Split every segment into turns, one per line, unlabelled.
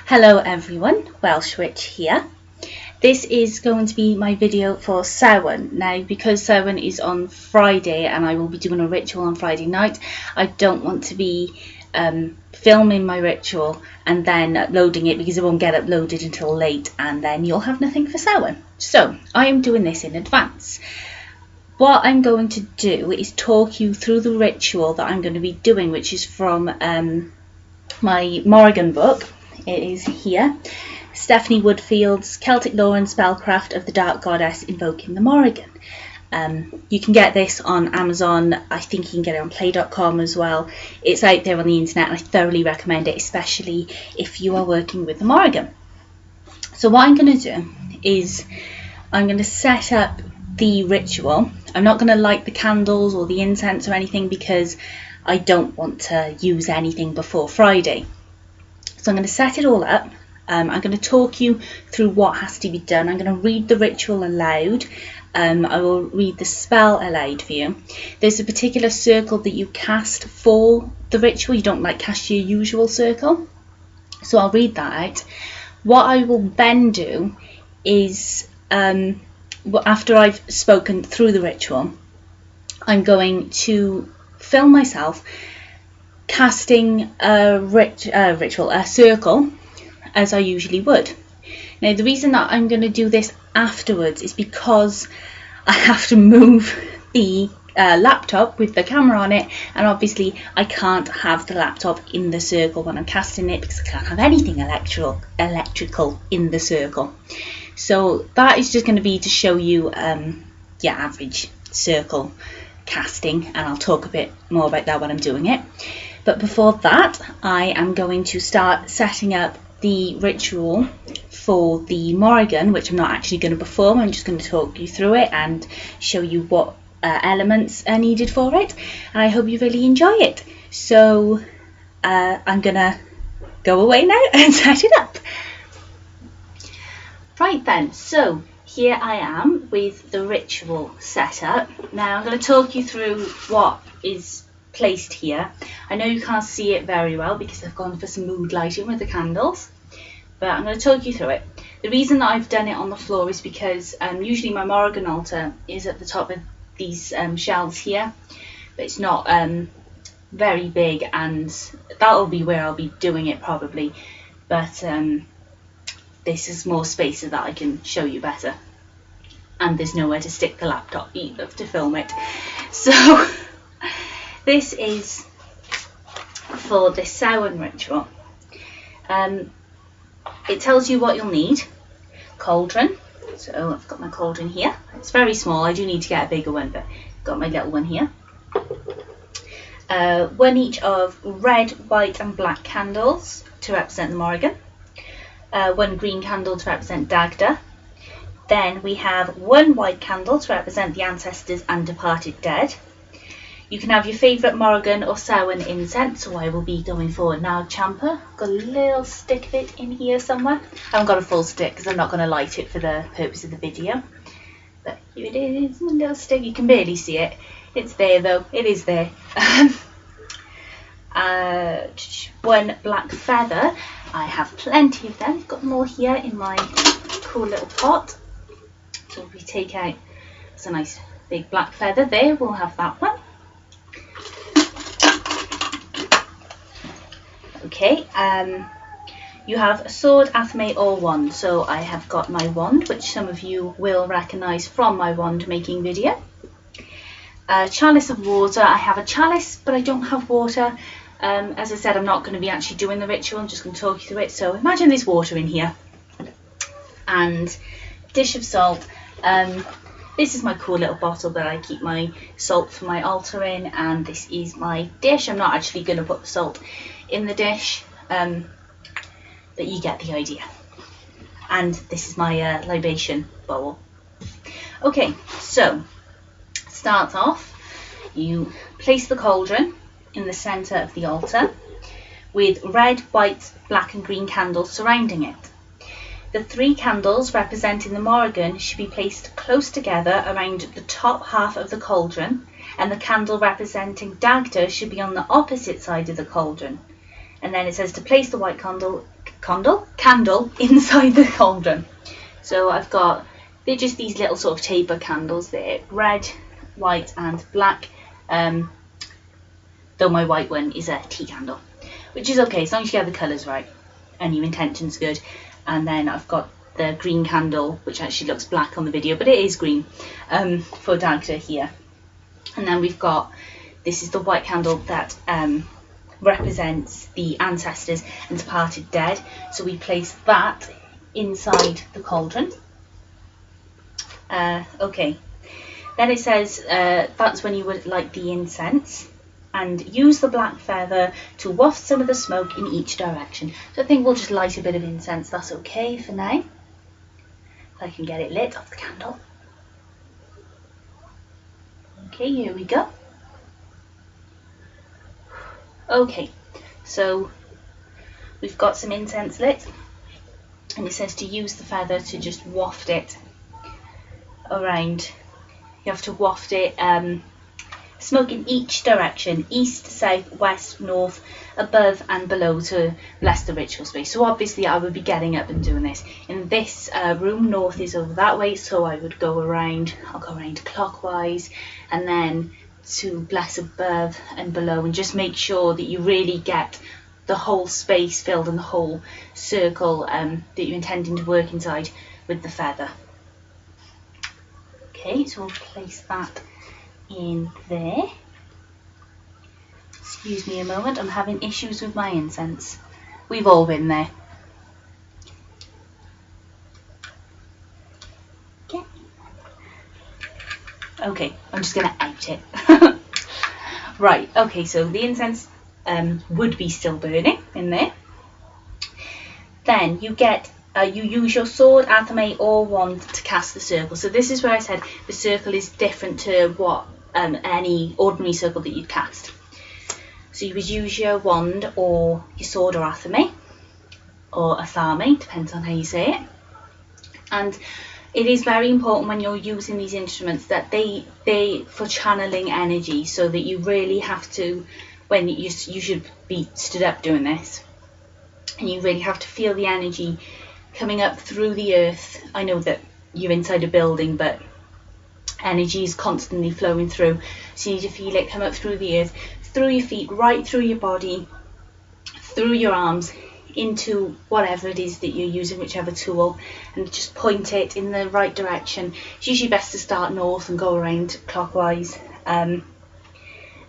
Hello everyone, Welsh Witch here. This is going to be my video for Samhain. Now, because Samhain is on Friday and I will be doing a ritual on Friday night, I don't want to be filming my ritual and then uploading it because it won't get uploaded until late and then you'll have nothing for Samhain. So I am doing this in advance. What I'm going to do is talk you through the ritual that I'm going to be doing, which is from my Morrigan book. It is here. Stephanie Woodfield's Celtic Lore and Spellcraft of the Dark Goddess Invoking the Morrigan. You can get this on Amazon. I think you can get it on play.com as well. It's out there on the internet and I thoroughly recommend it, especially if you are working with the Morrigan. So what I'm going to do is I'm going to set up the ritual. I'm not going to light the candles or the incense or anything because I don't want to use anything before Friday. So I'm going to set it all up. I'm going to talk you through what has to be done. I'm going to read the ritual aloud. I will read the spell aloud for you. There's a particular circle that you cast for the ritual. You don't cast your usual circle. So I'll read that out. What I will then do is, after I've spoken through the ritual, I'm going to film myself casting a circle as I usually would. Now the reason that I'm going to do this afterwards is because I have to move the laptop with the camera on it, and obviously I can't have the laptop in the circle when I'm casting it because I can't have anything electrical in the circle. So that is just going to be to show you your average circle casting, and I'll talk a bit more about that when I'm doing it. But before that, I am going to start setting up the ritual for the Morrigan, which I'm not actually going to perform. I'm just going to talk you through it and show you what elements are needed for it. And I hope you really enjoy it. So I'm going to go away now and set it up. Right then, so here I am with the ritual set up. Now I'm going to talk you through what is placed here. I know you can't see it very well because I've gone for some mood lighting with the candles, but I'm going to talk you through it. The reason that I've done it on the floor is because usually my Morrigan altar is at the top of these shelves here, but it's not very big, and that'll be where I'll be doing it probably, but this is more space so that I can show you better, and there's nowhere to stick the laptop either to film it. So this is for the Samhain ritual. It tells you what you'll need. Cauldron. So I've got my cauldron here. It's very small. I do need to get a bigger one, but I've got my little one here. One each of red, white and black candles to represent the Morrigan. One green candle to represent Dagda. Then we have one white candle to represent the ancestors and departed dead. You can have your favourite Morrigan or Samhain incense, so I will be going for Nag Champa. Got a little stick of it in here somewhere. I haven't got a full stick because I'm not going to light it for the purpose of the video. But here it is, a little stick. You can barely see it. It's there though, it is there. One black feather. I have plenty of them. Got them all here in my cool little pot. So if we take out, it's a nice big black feather there, we'll have that one. Okay, you have a sword, athame or wand. So I have got my wand, which some of you will recognise from my wand making video. A chalice of water. I have a chalice, but I don't have water. As I said, I'm not going to be actually doing the ritual, I'm just going to talk you through it. So imagine there's water in here. And dish of salt. This is my cool little bottle that I keep my salt for my altar in, and this is my dish. I'm not actually going to put the salt in the dish, but you get the idea. And this is my libation bowl. Okay, so start off, you place the cauldron in the centre of the altar with red, white, black and green candles surrounding it. The three candles representing the Morrigan should be placed close together around the top half of the cauldron, and the candle representing Dagda should be on the opposite side of the cauldron. And then it says to place the white candle candle inside the cauldron. So I've got, they're just these little sort of taper candles. They're red, white and black, though my white one is a tea candle, which is okay as long as you get the colours right and your intention's good. And then I've got the green candle, which actually looks black on the video, but it is green, for Dagda here. And then we've got, this is the white candle that represents the ancestors and departed dead. So we place that inside the cauldron. Okay, then it says that's when you would light the incense and use the black feather to waft some of the smoke in each direction. So I think we'll just light a bit of incense, that's okay for now. If I can get it lit off the candle. Okay, here we go. Okay, so we've got some incense lit, and it says to use the feather to just waft it around. You have to waft it, smoke in each direction, east, south, west, north, above and below, to bless the ritual space. So obviously I would be getting up and doing this. In this room, north is over that way, so I would go around, I'll go around clockwise, and then to bless above and below, and just make sure that you really get the whole space filled and the whole circle that you're intending to work inside with the feather. Okay, so we'll place that in there. Excuse me a moment, I'm having issues with my incense. We've all been there. Okay, I'm just going to out it. Right, okay, so the incense would be still burning in there. Then you get, you use your sword, athame or wand to cast the circle. So this is where I said the circle is different to what any ordinary circle that you'd cast. So you would use your wand or your sword or athame, or athame, depends on how you say it. And it is very important when you're using these instruments that they for channeling energy, so that you really have to, when you should be stood up doing this, and you really have to feel the energy coming up through the earth. I know that you're inside a building, but energy is constantly flowing through, so you need to feel it come up through the earth, through your feet, right through your body, through your arms, into whatever it is that you're using, whichever tool, and just point it in the right direction. It's usually best to start north and go around clockwise, and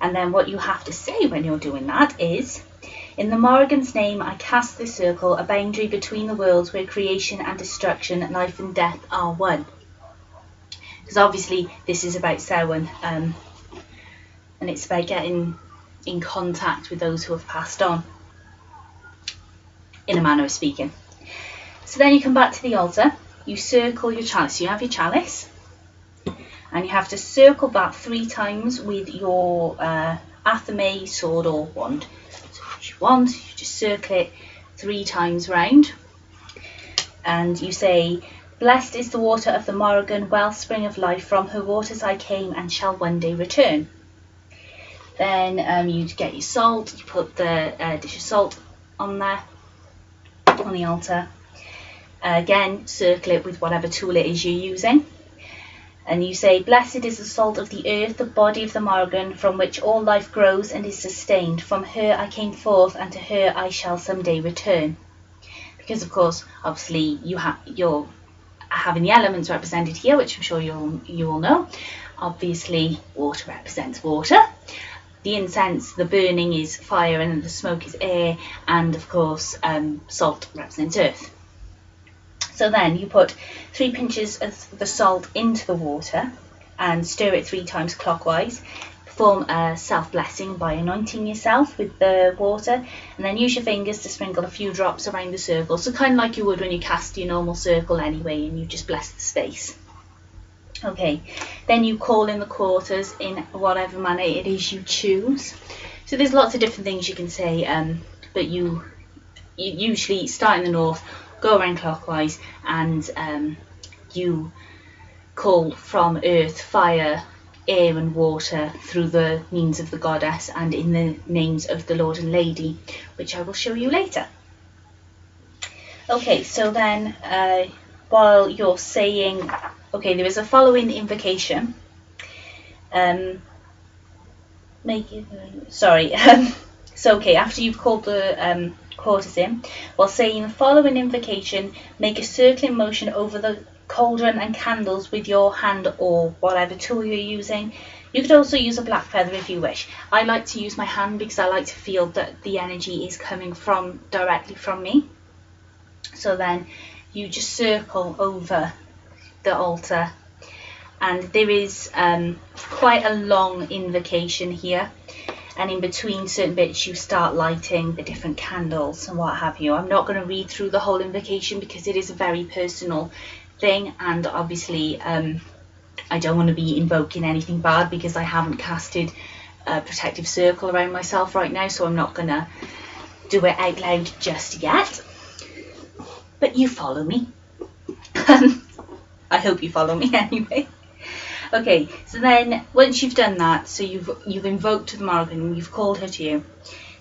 then what you have to say when you're doing that is, in the Morrigan's name I cast this circle, a boundary between the worlds where creation and destruction, life and death are one. Because obviously this is about Samhain, and it's about getting in contact with those who have passed on, in a manner of speaking. So then you come back to the altar, you circle your chalice. So you have your chalice, and you have to circle that 3 times with your athame, sword or wand. So if you want, you just circle it 3 times round, and you say, blessed is the water of the Morrigan, wellspring of life, from her waters I came and shall one day return. Then you get your salt, you put the dish of salt on there, on the altar. Again, circle it with whatever tool it is you're using, and you say, blessed is the salt of the earth, the body of the Morrigan, from which all life grows and is sustained. From her I came forth, and to her I shall someday return. Because of course, obviously you're having the elements represented here, which I'm sure you all know. Obviously water represents water, the incense, the burning, is fire, and the smoke is air, and of course salt represents earth. So then you put 3 pinches of the salt into the water and stir it 3 times clockwise. Perform a self-blessing by anointing yourself with the water, and then use your fingers to sprinkle a few drops around the circle. So kind of like you would when you cast your normal circle anyway, and you just bless the space. Okay, then you call in the quarters in whatever manner it is you choose. So there's lots of different things you can say, but you usually start in the north, go around clockwise, and you call from earth, fire, air and water through the means of the goddess and in the names of the Lord and Lady, which I will show you later. Okay, so then while you're saying, okay, there is a following invocation. So okay, after you've called the quarters in, while saying the following invocation, make a circling motion over the cauldron and candles with your hand or whatever tool you're using. You could also use a black feather if you wish. I like to use my hand because I like to feel that the energy is coming directly from me. So then you just circle over the altar, and there is quite a long invocation here, and in between certain bits you start lighting the different candles and what have you. I'm not going to read through the whole invocation because it is a very personal thing, and obviously I don't want to be invoking anything bad because I haven't casted a protective circle around myself right now, so I'm not going to do it out loud just yet. But you follow me. I hope you follow me anyway. Okay, so then once you've done that, so you've invoked the Morrigan, you've called her to you,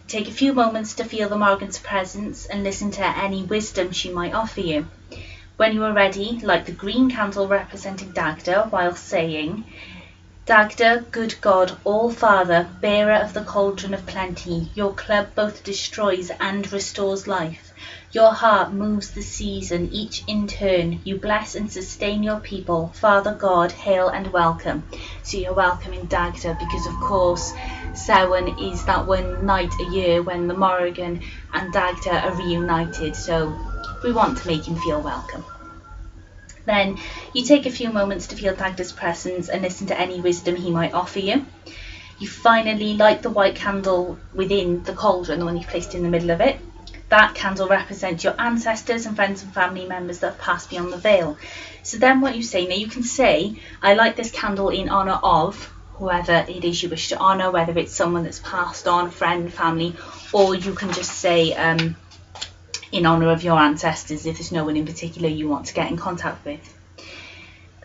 take a few moments to feel the Morrigan's presence and listen to any wisdom she might offer you. When you are ready, light the green candle representing Dagda while saying, Dagda, good God, All-Father, bearer of the cauldron of plenty, your club both destroys and restores life. Your heart moves the seas and each in turn. You bless and sustain your people. Father God, hail and welcome. So you're welcoming Dagda because, of course, Samhain is that one night a year when the Morrigan and Dagda are reunited. So we want to make him feel welcome. Then you take a few moments to feel Dagda's presence and listen to any wisdom he might offer you. You finally light the white candle within the cauldron, the one you've placed in the middle of it. That candle represents your ancestors and friends and family members that have passed beyond the veil. So then what you say, now you can say, I light this candle in honour of whoever it is you wish to honour, whether it's someone that's passed on, friend, family, or you can just say in honour of your ancestors if there's no one in particular you want to get in contact with.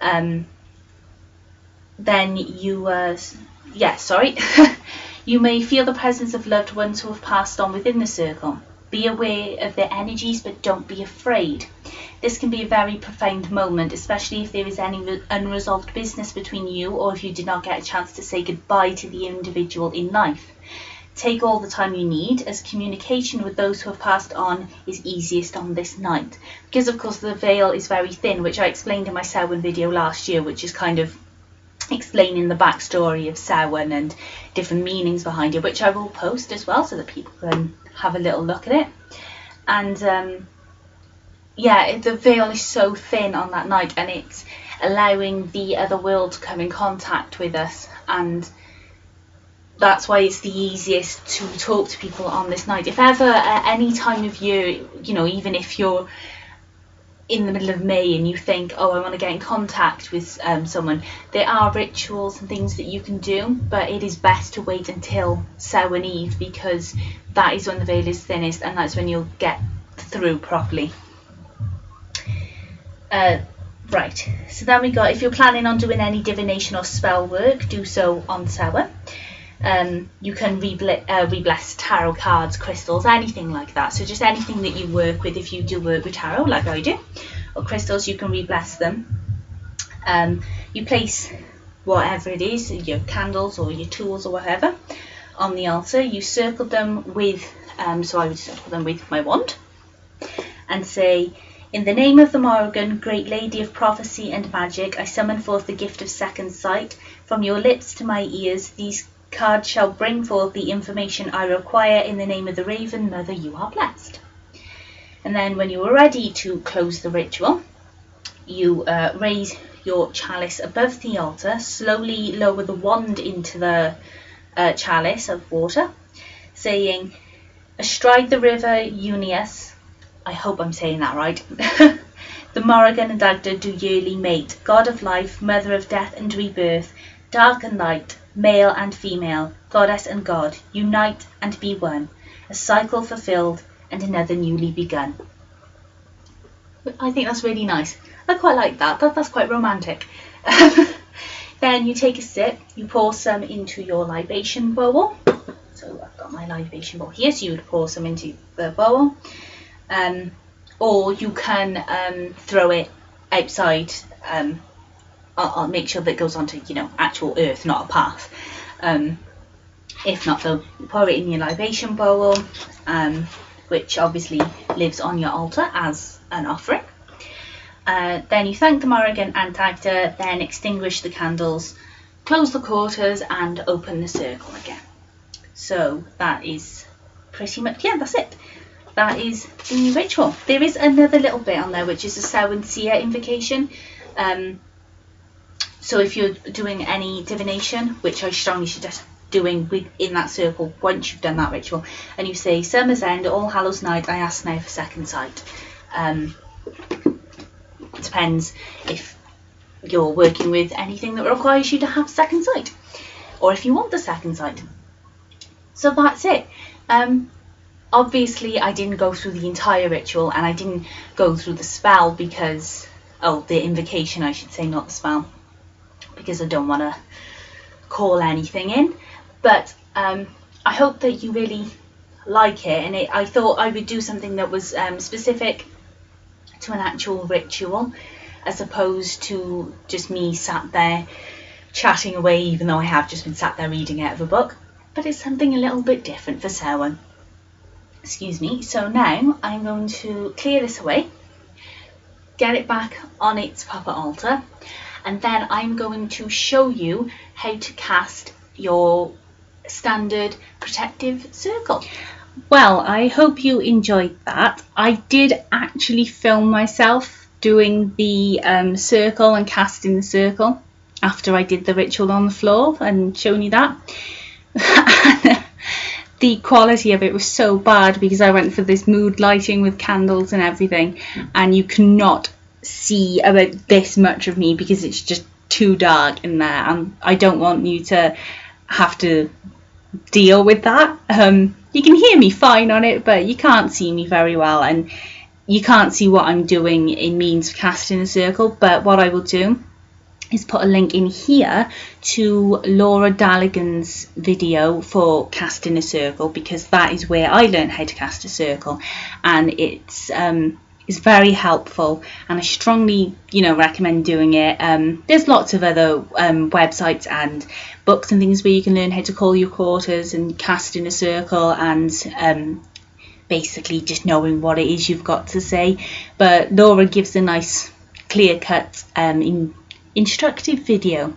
Then you, you may feel the presence of loved ones who have passed on within the circle. Be aware of their energies, but don't be afraid. This can be a very profound moment, especially if there is any unresolved business between you or if you did not get a chance to say goodbye to the individual in life. Take all the time you need, as communication with those who have passed on is easiest on this night. Because, of course, the veil is very thin, which I explained in my Samhain video last year, which is kind of explaining the backstory of Samhain and different meanings behind it, which I will post as well so that people can have a little look at it. And the veil is so thin on that night, and it's allowing the other world to come in contact with us, and that's why it's the easiest to talk to people on this night. If ever at any time of year, even if you're in the middle of May and you think, oh, I want to get in contact with someone, there are rituals and things that you can do, but it is best to wait until Samhain Eve, because that is when the veil is thinnest and that's when you'll get through properly. Right, so then we got, if you're planning on doing any divination or spell work, do so on Samhain. You can re-bless tarot cards, crystals, anything like that. So just anything that you work with, if you do work with tarot like I do, or crystals, you can re-bless them. You place whatever it is, your candles or your tools or whatever, on the altar. You circle them with, so I would circle them with my wand and say, in the name of the Morrigan, great lady of prophecy and magic, I summon forth the gift of second sight. From your lips to my ears, these cards shall bring forth the information I require. In the name of the Raven Mother, you are blessed. And then when you are ready to close the ritual, you raise your chalice above the altar, slowly lower the wand into the chalice of water, saying, astride the river Unius, I hope I'm saying that right, the Morrigan and Dagda do yearly mate, god of life, mother of death and rebirth, dark and light, male and female, goddess and god, unite and be one, a cycle fulfilled and another newly begun. I think that's really nice. I quite like that. That's quite romantic. Then you take a sip, you pour some into your libation bowl. So I've got my libation bowl here, so you would pour some into the bowl. or you can throw it outside. I'll make sure that it goes onto, you know, actual earth, not a path. If not, though, pour it in your libation bowl, which obviously lives on your altar as an offering. Then you thank the Morrigan Antiactor, then extinguish the candles, close the quarters and open the circle again. So that is pretty much, yeah, that's it. That is the ritual. There is another little bit on there which is a Samhain Seer invocation. So if you're doing any divination, which I strongly suggest doing within that circle once you've done that ritual, and you say, Summer's End, All Hallows Night, I ask now for second sight. It depends if you're working with anything that requires you to have second sight, or if you want the second sight. So that's it. Obviously I didn't go through the entire ritual, and I didn't go through the spell because, oh, the invocation I should say, not the spell, because I don't want to call anything in. But I hope that you really like it, and I thought I would do something that was specific to an actual ritual, as opposed to just me sat there chatting away, even though I have just been sat there reading out of a book. But it's something a little bit different for Samhain. Excuse me. So now I'm going to clear this away, get it back on its proper altar, and then I'm going to show you how to cast your standard protective circle. Well, I hope you enjoyed that. I did actually film myself doing the circle and casting the circle after I did the ritual on the floor and showing you that. The quality of it was so bad because I went for this mood lighting with candles and everything, and you cannot see about this much of me because it's just too dark in there, and I don't want you to have to deal with that. You can hear me fine on it, but you can't see me very well, and you can't see what I'm doing in means of casting a circle. But what I will do is put a link in here to Laura Daligan's video for casting a circle, because that is where I learned how to cast a circle, and it's very helpful, and I strongly, you know, recommend doing it. There's lots of other websites and books and things where you can learn how to call your quarters and cast in a circle, and basically just knowing what it is you've got to say. But Laura gives a nice clear-cut instructive video,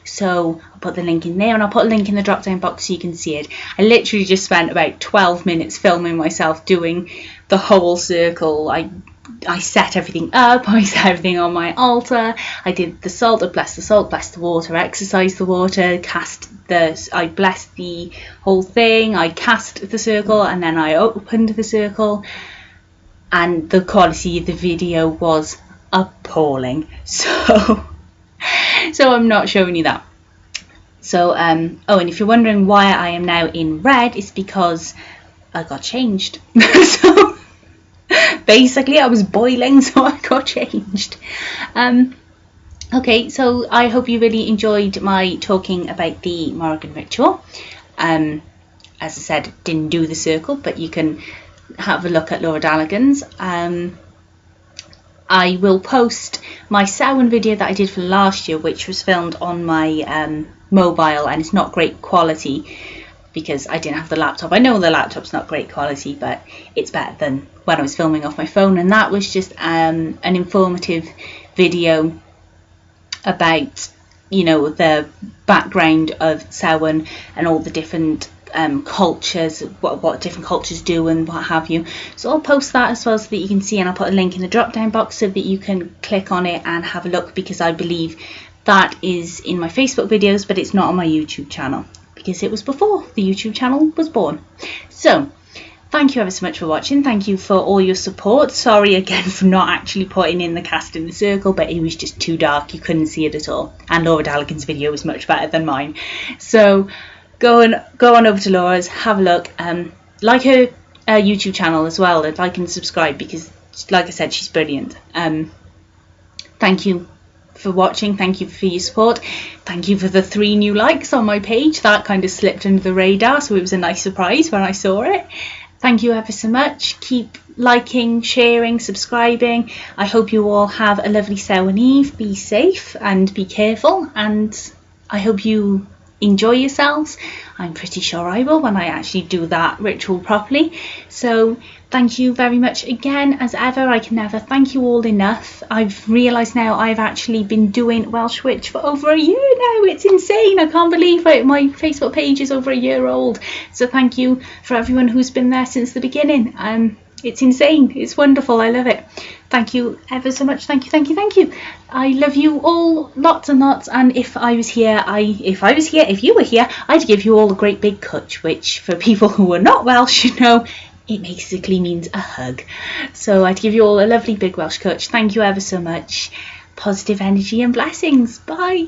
so I'll put the link in there, and I'll put a link in the drop down box so you can see it. I literally just spent about 12 minutes filming myself doing the whole circle. I set everything up, I set everything on my altar, I did the salt, I blessed the salt, blessed the water, exorcised the water, I blessed the whole thing, I cast the circle, and then I opened the circle, and the quality of the video was appalling, so I'm not showing you that. So oh, and if you're wondering why I am now in red, it's because I got changed. So basically I was boiling, so I got changed. Okay, so I hope you really enjoyed my talking about the Morrigan ritual. As I said, didn't do the circle, but you can have a look at Laura Daligan's. I will post my Samhain video that I did for last year, which was filmed on my mobile, and it's not great quality because I didn't have the laptop. I know the laptop's not great quality, but it's better than when I was filming off my phone, and that was just an informative video about, you know, the background of Samhain and all the different cultures, what different cultures do and what have you. So I'll post that as well so that you can see, and I'll put a link in the drop down box so that you can click on it and have a look, because I believe that is in my Facebook videos, but it's not on my YouTube channel because it was before the YouTube channel was born. So thank you ever so much for watching. Thank you for all your support. Sorry again for not actually putting in the cast in the circle, but it was just too dark, you couldn't see it at all, and Laura Daligan's video was much better than mine. So go on over to Laura's, have a look, like her YouTube channel as well, and like and subscribe, because like I said, she's brilliant. Thank you for watching, thank you for your support, thank you for the 3 new likes on my page. That kind of slipped under the radar, so it was a nice surprise when I saw it. Thank you ever so much. Keep liking, sharing, subscribing. I hope you all have a lovely Samhain Eve. Be safe and be careful, and I hope you enjoy yourselves. I'm pretty sure I will when I actually do that ritual properly. So thank you very much again. As ever, I can never thank you all enough. I've realised now I've actually been doing Welsh Witch for over a year now. It's insane. I can't believe it. My Facebook page is over a year old. So thank you for everyone who's been there since the beginning. It's insane. It's wonderful. I love it. Thank you ever so much. Thank you, thank you, thank you. I love you all lots and lots. And if you were here, I'd give you all a great big cwtch, which for people who are not Welsh, you know, it basically means a hug. So I'd give you all a lovely big Welsh cwtch. Thank you ever so much. Positive energy and blessings. Bye.